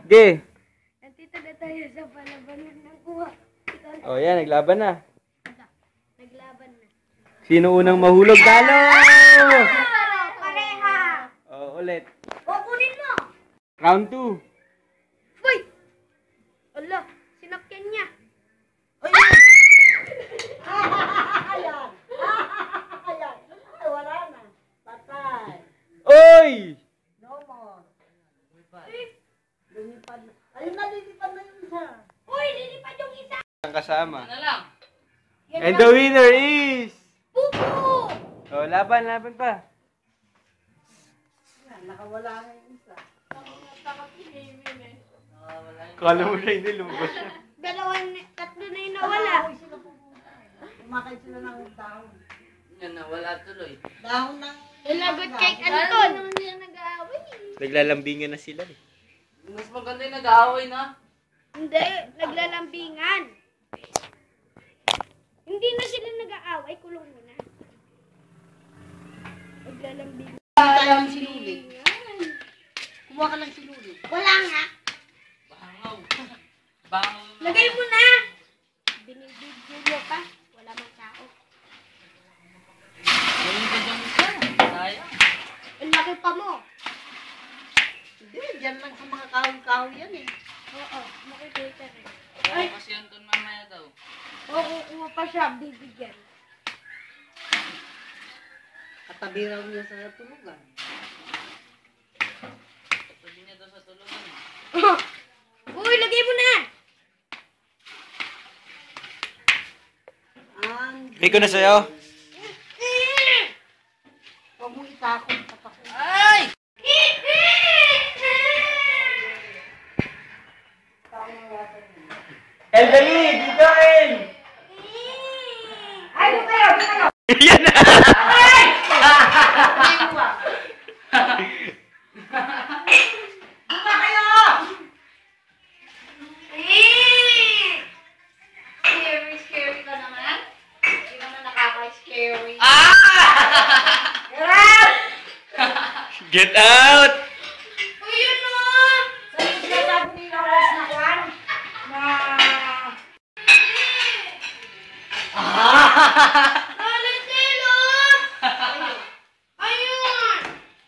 Ge. Nandito na tayo sa palabanan ng kuha. Oh, yan. Naglaban na. Naglaban na. Sino unang mahulog? Talo! Pareha! Oh, ulit. Kunin mo! Round 2. Uy! Ala, sinakyan niya. Ayan. Ayan. Ay, wala na. Patay. Oy! No more. Lumipad na. Ayun na, lilipad na yung isa. Uy, lilipad yung isa! Ang kasama. Ano lang? And the winner is... Pupu! Oh, laban pa. Ayan, nakawala na yung isa. Kala mo siya hindi lumabas siya. Tatlo na yung nawala. Ay, sila pupunta. Kumakay sila ng dahon. Yan, nawala tuloy. Dahon ng... Nalagot kay Anton. Naman nila nag-aaway. Naglalambingan na sila eh. Mas maganda yung nag-aaway na. Hindi, naglalambingan. Hindi na sila nag-aaway, kulong mo na. Naglalambingan. Tayo ang sinulit. Kumuha ka ng sinulit. Wala nga. Bangaw. Bangaw. Lagay mo na. Binibidyo mo pa. Wala mang tao. Ganun ba dyan isa? Sayang. Ang laki pa mo. Hindi, dyan lang sa mga kahoy-kahoy yan eh. Oo, makikita rin. Ay, kasi Anton mamaya daw. Oo, kukuha pa siya, bibigyan. Katabi raw niya sa tulugan. Sabi niya daw sa tulugan. Uy, lagay mo na! Bigay ko na sa'yo. Huwag mo itakot. Patakot. Ay! El, dali! Dito, El! Ay, mo kayo! Yan na! Buka kayo! Scary ka naman. Hindi naman nakaka-scary. Get out!